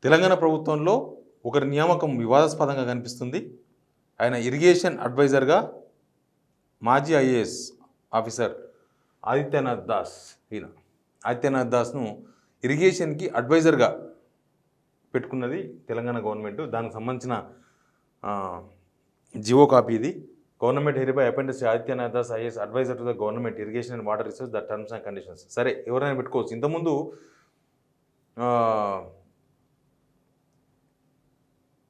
తెలంగాణ ప్రభుత్వంలో ఒకరి నియామకం వివాదాస్పదంగా కనిపిస్తుంది. ఆయన ఇరిగేషన్ అడ్వైజర్గా మాజీ ఐఏఎస్ ఆఫీసర్ ఆదిత్యనాథ్ దాస్. ఆదిత్యనాథ్ దాస్ను ఇరిగేషన్కి అడ్వైజర్గా పెట్టుకున్నది తెలంగాణ గవర్నమెంట్. దానికి సంబంధించిన జివో కాపీ ఇది. Government hereby appointed Adityanath Das IAS adviser to the government irrigation and water resource the terms and conditions. సరే, ఎవరైనా పెట్టుకోవచ్చు. ఇంతకుముందు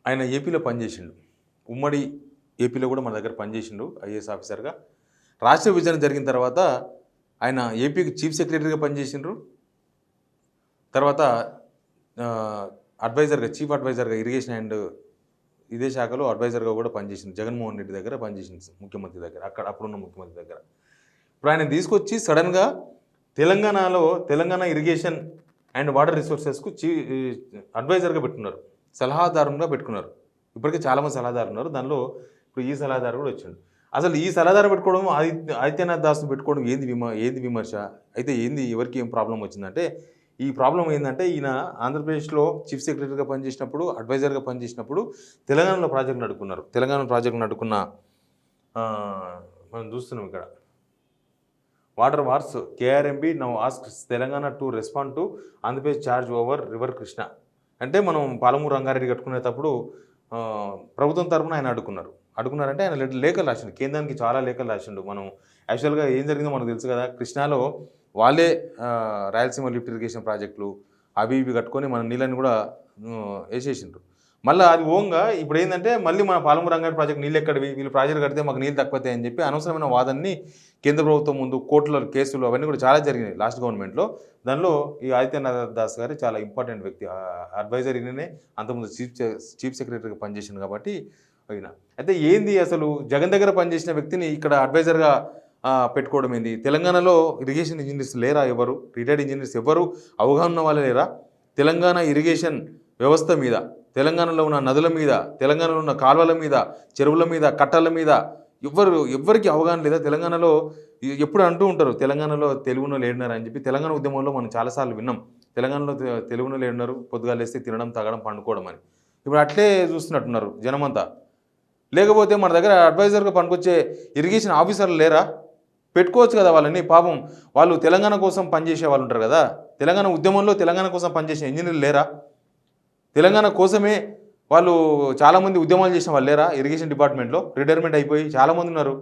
ఆయన ఏపీలో పనిచేసిండు, ఉమ్మడి ఏపీలో కూడా మన దగ్గర పనిచేసిండు ఐఏఎస్ ఆఫీసర్గా. రాష్ట్ర విభజన జరిగిన తర్వాత ఆయన ఏపీకి చీఫ్ సెక్రటరీగా పనిచేసిండ్రు. తర్వాత అడ్వైజర్గా, చీఫ్ అడ్వైజర్గా ఇరిగేషన్ అండ్ ఇదే శాఖలో అడ్వైజర్గా కూడా పనిచేసింది. జగన్మోహన్ రెడ్డి దగ్గర పనిచేసింది, ముఖ్యమంత్రి దగ్గర, అప్పుడున్న ముఖ్యమంత్రి దగ్గర. ఇప్పుడు ఆయన తీసుకొచ్చి సడన్గా తెలంగాణ ఇరిగేషన్ అండ్ వాటర్ రిసోర్సెస్కు అడ్వైజర్గా పెట్టుకున్నారు, సలహాదారుగా పెట్టుకున్నారు. ఇప్పటికే చాలామంది సలహాదారు ఉన్నారు, దానిలో ఇప్పుడు ఈ సలహాదారు కూడా వచ్చిండు. అసలు ఈ సలహాదారు పెట్టుకోవడం, ఆదిత్యనాథ్ దాస్ను పెట్టుకోవడం ఏంది విమర్శ అయితే ఏంది, ఎవరికి ఏం ప్రాబ్లం వచ్చిందంటే, ఈ ప్రాబ్లం ఏంటంటే ఈయన ఆంధ్రప్రదేశ్లో చీఫ్ సెక్రటరీగా పనిచేసినప్పుడు, అడ్వైజర్గా పనిచేసినప్పుడు తెలంగాణలో ప్రాజెక్ట్ నడుకున్నారు. తెలంగాణ ప్రాజెక్ట్ నడుకున్న మనం చూస్తున్నాం ఇక్కడ water wars KRMB now asks Telangana to respond to Andhra Pradesh charge over river Krishna. అంటే మనం పాలమూరు రంగారెడ్డి కట్టుకునేటప్పుడు ప్రభుత్వం తరఫున ఆయన అడుగున్నారంటే ఆయన లేఖలు రాసిండు, కేంద్రానికి చాలా లేఖలు రాసిండు. మనం యాక్చువల్గా ఏం జరిగిందో మనకు తెలుసు కదా, కృష్ణాలో వాళ్ళే రాయలసీమ లిఫ్ట్ ఇరిగేషన్ ప్రాజెక్టులు అవి ఇవి కట్టుకొని మన నీళ్ళని కూడా వేసేసిండ్రు. మళ్ళీ అది ఓంగా ఇప్పుడు ఏంటంటే మళ్ళీ మన పాలమూరు రంగారెడ్డి ప్రాజెక్ట్ నీళ్ళు ఎక్కడివి, వీళ్ళు ప్రాజెక్ట్ కడితే మాకు నీళ్ళు తక్కువతాయి అని చెప్పి అనవసరమైన వాదనని కేంద్ర ప్రభుత్వం ముందు కోర్టుల కేసులు అవన్నీ కూడా చాలా జరిగినాయి లాస్ట్ గవర్నమెంట్లో. దానిలో ఈ ఆదిత్యనాథ్ దాస్ గారు చాలా ఇంపార్టెంట్ వ్యక్తి, అడ్వైజర్ ఈయననే, అంతకుముందు చీఫ్ సెక్రటరీగా పనిచేసింది కాబట్టి అయినా. అయితే ఏంది అసలు జగన్ దగ్గర పనిచేసిన వ్యక్తిని ఇక్కడ అడ్వైజర్గా పెట్టుకోవడం ఏంది? తెలంగాణలో ఇరిగేషన్ ఇంజనీర్స్ లేరా? ఎవరు రిటైర్డ్ ఇంజనీర్స్ ఎవరు అవగాహన ఉన్న వాళ్ళే లేరా? తెలంగాణ ఇరిగేషన్ వ్యవస్థ మీద, తెలంగాణలో ఉన్న నదుల మీద, తెలంగాణలో ఉన్న కాలువల మీద, చెరువుల మీద, కట్టల మీద ఎవ్వరికి అవగాహన లేదా? తెలంగాణలో ఎప్పుడు అంటూ ఉంటారు తెలంగాణలో తెలుగులో లేడున్నారు అని చెప్పి. తెలంగాణ ఉద్యమంలో మనం చాలాసార్లు విన్నాం, తెలంగాణలో తెలుగులో లేడున్నారు, పొద్దుగా లేస్తే తినడం, తాగడం, పండుకోవడం అని. ఇప్పుడు అట్లే చూస్తున్నట్టున్నారు జనమంతా. లేకపోతే మన దగ్గర అడ్వైజర్గా పనికొచ్చే ఇరిగేషన్ ఆఫీసర్లు లేరా? పెట్టుకోవచ్చు కదా వాళ్ళని. పాపం వాళ్ళు తెలంగాణ కోసం పనిచేసే వాళ్ళు ఉంటారు కదా, తెలంగాణ ఉద్యమంలో తెలంగాణ కోసం పనిచేసే ఇంజనీర్లు లేరా? తెలంగాణ కోసమే వాళ్ళు చాలామంది ఉద్యమాలు చేసిన వాళ్ళు లేరా? ఇరిగేషన్ డిపార్ట్మెంట్లో రిటైర్మెంట్ అయిపోయి చాలామంది ఉన్నారు.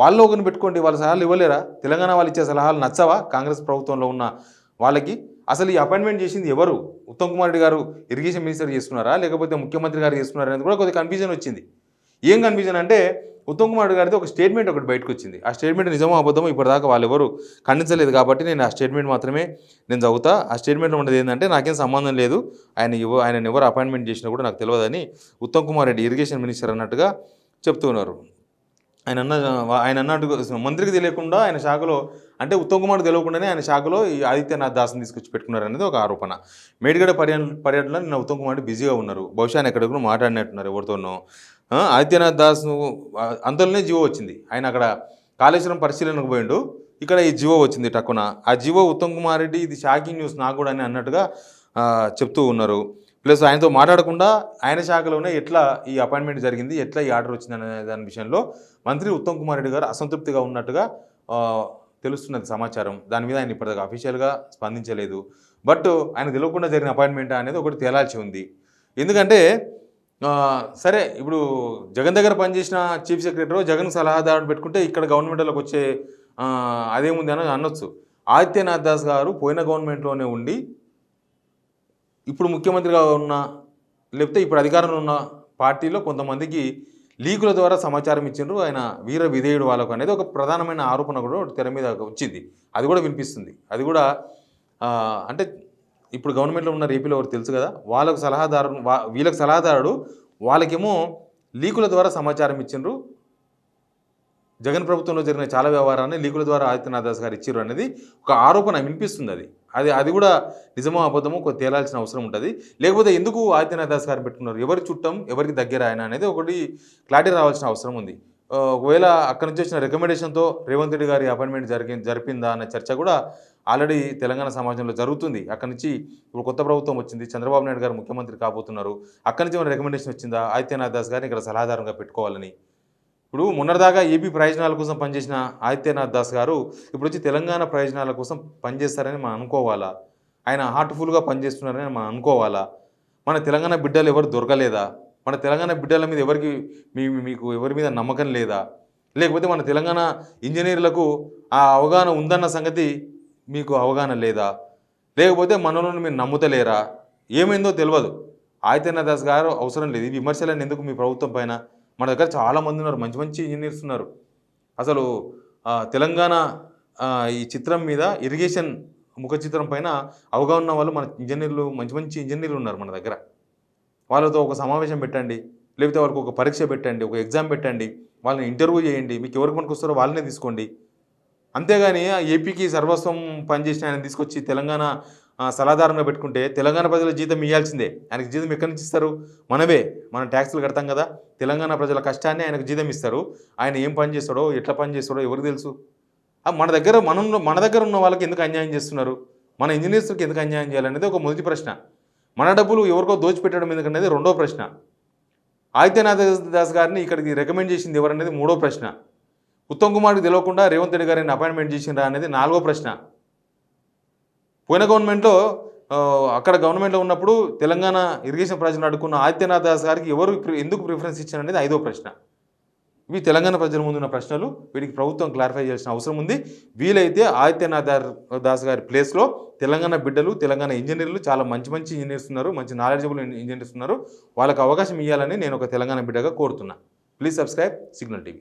వాళ్ళు ఒకరిని పెట్టుకోండి, వాళ్ళ సలహాలు ఇవ్వలేరా? తెలంగాణ వాళ్ళు ఇచ్చే సలహాలు నచ్చవా కాంగ్రెస్ ప్రభుత్వంలో ఉన్న వాళ్ళకి? అసలు ఈ అపాయింట్మెంట్ చేసింది ఎవరు? ఉత్తమ్ కుమార్ రెడ్డి గారు ఇరిగేషన్ మినిస్టర్ చేసుకున్నారా, లేకపోతే ముఖ్యమంత్రి గారు చేసుకున్నారా అనేది కూడా కొద్దిగా కన్ఫ్యూజన్ వచ్చింది. ఏం కన్ఫ్యూజన్ అంటే, ఉత్తమ్ కుమార్ రెడ్డి గారితో ఒక స్టేట్మెంట్ ఒకటి బయటకు వచ్చింది. ఆ స్టేట్మెంట్ నిజమో అబద్ధమో ఇప్పటిదాకా వాళ్ళు ఎవరు ఖండించలేదు కాబట్టి నేను ఆ స్టేట్మెంట్ మాత్రమే చదువుతా. ఆ స్టేట్మెంట్లో ఉన్నది ఏంటంటే, నాకేం సంబంధం లేదు, ఆయన ఎవరు అపాయింట్మెంట్ చేసినా కూడా నాకు తెలియదని ఉత్తమ్ కుమార్ రెడ్డి ఇరిగేషన్ మినిస్టర్ అన్నట్టుగా చెప్తున్నారు. ఆయన అన్నట్టు మంత్రికి తెలియకుండా ఆయన శాఖలో, అంటే ఉత్తమ్ కుమార్ తెలియకుండానే ఆయన శాఖలో ఈ ఆదిత్యనాథ్ దాస్ని తీసుకొచ్చి పెట్టుకున్నారు అనేది ఒక ఆరోపణ. మేడిగడ పర్యటనలో నిన్న ఉత్తమ్ కుమార్ రెడ్డి బిజీగా ఉన్నారు, బహుశా ఆయన ఎక్కడ కూడా మాట్లాడినట్టున్నారు ఎవరితోనో. ఆదిత్యనాథ్ దాస్ అంతలోనే జీవో వచ్చింది, ఆయన అక్కడ కాళేశ్వరం పరిశీలనకు పోయిండు, ఇక్కడ ఈ జీవో వచ్చింది టక్కున. ఆ జీవో ఉత్తమ్ కుమార్ రెడ్డి ఇది షాకింగ్ న్యూస్ నాకు కూడా అని అన్నట్టుగా చెప్తూ ఉన్నారు. ప్లస్ ఆయనతో మాట్లాడకుండా ఆయన శాఖలోనే ఎట్లా ఈ అపాయింట్మెంట్ జరిగింది, ఎట్లా ఈ ఆర్డర్ వచ్చింది అనే దాని విషయంలో మంత్రి ఉత్తమ్ కుమార్ రెడ్డి గారు అసంతృప్తిగా ఉన్నట్టుగా తెలుస్తున్నది సమాచారం. దాని మీద ఆయన ఇప్పటిదాకా అఫీషియల్గా స్పందించలేదు. బట్ ఆయన తెలియకుండా జరిగిన అపాయింట్మెంట్ అనేది ఒకటి తేలాల్సి ఉంది. ఎందుకంటే సరే, ఇప్పుడు జగన్ దగ్గర పనిచేసిన చీఫ్ సెక్రటరీ జగన్ సలహాదారుడు పెట్టుకుంటే ఇక్కడ గవర్నమెంట్లోకి వచ్చే అదేముంది అని అనొచ్చు. ఆదిత్యనాథ్ దాస్ గారు పోయిన గవర్నమెంట్లోనే ఉండి ఇప్పుడు ముఖ్యమంత్రిగా ఉన్న, లేకపోతే ఇప్పుడు అధికారంలో ఉన్న పార్టీలో కొంతమందికి లీకుల ద్వారా సమాచారం ఇచ్చిండ్రు, ఆయన వీర విధేయుడు వాళ్ళకు అనేది ఒక ప్రధానమైన ఆరోపణ కూడా తెర మీద వచ్చింది. అది కూడా వినిపిస్తుంది. అది కూడా అంటే ఇప్పుడు గవర్నమెంట్లో ఉన్న ఏపీలో ఎవరు తెలుసు కదా, వీళ్ళకి సలహాదారుడు వాళ్ళకేమో లీకుల ద్వారా సమాచారం ఇచ్చిండ్రు. జగన్ ప్రభుత్వంలో జరిగిన చాలా వ్యవహారాన్ని లీకుల ద్వారా ఆదిత్యనాథ్ దాస్ గారు ఇచ్చారు అనేది ఒక ఆరోపణ వినిపిస్తుంది. అది కూడా నిజమో అబద్ధమో కొంత తేలాల్సిన అవసరం ఉంటుంది. లేకపోతే ఎందుకు ఆదిత్యనాథ్ దాస్ గారు పెట్టుకున్నారు, ఎవరి చుట్టం ఎవరికి దగ్గర ఆయన అనేది ఒకటి క్లారిటీ రావాల్సిన అవసరం ఉంది. ఒకవేళ అక్కడి నుంచి వచ్చిన రికమెండేషన్తో రేవంత్ రెడ్డి గారి అపాయింట్మెంట్ జరిపిందా అన్న చర్చ కూడా ఆల్రెడీ తెలంగాణ సమాజంలో జరుగుతుంది. అక్కడి నుంచి ఇప్పుడు కొత్త ప్రభుత్వం వచ్చింది, చంద్రబాబు నాయుడు గారు ముఖ్యమంత్రి కాబోతున్నారు. అక్కడి నుంచి ఏమైనా రికమెండేషన్ వచ్చిందా ఆదిత్యనాథ్ దాస్ గారిని ఇక్కడ సలహాదారుగా పెట్టుకోవాలని? ఇప్పుడు మొన్నటిదాకా ఏపీ ప్రయోజనాల కోసం పనిచేసిన ఆదిత్యనాథ్ దాస్ గారు ఇప్పుడు వచ్చి తెలంగాణ ప్రయోజనాల కోసం పనిచేస్తారని మనం అనుకోవాలా? ఆయన హార్ట్ఫుల్గా పనిచేస్తున్నారని మనం అనుకోవాలా? మన తెలంగాణ బిడ్డలు ఎవరు దొరకలేదా? మన తెలంగాణ బిడ్డల మీద మీకు ఎవరి మీద నమ్మకం లేదా? లేకపోతే మన తెలంగాణ ఇంజనీర్లకు ఆ అవగాహన ఉందన్న సంగతి మీకు అవగాహన లేదా? లేకపోతే మనలోని మీరు నమ్ముతలేరా? ఏమైందో తెలియదు. ఆదిత్యనాథ్ దాస్ గారు అవసరం లేదు. ఈ విమర్శలను ఎందుకు మీ ప్రభుత్వం పైన? మన దగ్గర చాలామంది ఉన్నారు, మంచి మంచి ఇంజనీర్స్ ఉన్నారు. అసలు తెలంగాణ ఈ చిత్రం మీద ఇరిగేషన్ ముఖ చిత్రం పైన అవగాహన ఉన్న వాళ్ళు మన ఇంజనీర్లు, మంచి మంచి ఇంజనీర్లు ఉన్నారు మన దగ్గర. వాళ్ళతో ఒక సమావేశం పెట్టండి, లేకపోతే వాళ్ళకి ఒక పరీక్ష పెట్టండి, ఒక ఎగ్జామ్ పెట్టండి, వాళ్ళని ఇంటర్వ్యూ చేయండి, మీకు ఎవరికి మనకు వస్తారో వాళ్ళనే తీసుకోండి. అంతేగాని ఏపీకి సర్వస్వం పనిచేసిన ఆయన తీసుకొచ్చి తెలంగాణ సలహాదారంగా పెట్టుకుంటే తెలంగాణ ప్రజల జీతం ఇవ్వాల్సిందే. ఆయనకు జీతం ఎక్కడి నుంచి ఇస్తారు? మనం ట్యాక్సులు కడతాం కదా, తెలంగాణ ప్రజల కష్టాన్ని ఆయనకు జీతం ఇస్తారు. ఆయన ఏం పని చేస్తాడో, ఎట్లా పని చేస్తాడో ఎవరికి తెలుసు? మన దగ్గర ఉన్న వాళ్ళకి ఎందుకు అన్యాయం చేస్తున్నారు? మన ఇంజనీర్స్కి ఎందుకు అన్యాయం చేయాలనేది ఒక మొదటి ప్రశ్న. మన డబ్బులు ఎవరికో దోచిపెట్టడం ఎందుకనేది రెండో ప్రశ్న. ఆదిత్యనాథ్ దాస్ గారిని ఇక్కడికి రికమెండ్ చేసింది ఎవరనేది మూడో ప్రశ్న. ఉత్తమ్ కుమార్కి తెలియకుండా రేవంత్ రెడ్డి గారిని అపాయింట్మెంట్ చేసిండ్రా అనేది నాలుగో ప్రశ్న. పోయిన గవర్నమెంట్లో అక్కడ గవర్నమెంట్లో ఉన్నప్పుడు తెలంగాణ ఇరిగేషన్ ప్రాజెక్టును అడుక్కున్న ఆదిత్యనాథ్ దాస్ గారికి ఎందుకు ప్రిఫరెన్స్ ఇచ్చారనేది ఐదో ప్రశ్న. ఇవి తెలంగాణ ప్రజల ముందున్న ప్రశ్నలు. వీటికి ప్రభుత్వం క్లారిఫై చేయాల్సిన అవసరం ఉంది. వీలైతే ఆదిత్యనాథ్ దాస్ గారి ప్లేస్లో తెలంగాణ బిడ్డలు, తెలంగాణ ఇంజనీర్లు, చాలా మంచి మంచి ఇంజనీర్స్ ఉన్నారు, మంచి నాలెడ్జబుల్ ఇంజనీర్స్ ఉన్నారు. వాళ్ళకి అవకాశం ఇవ్వాలని నేను ఒక తెలంగాణ బిడ్డగా కోరుతున్నా. Please subscribe signal TV.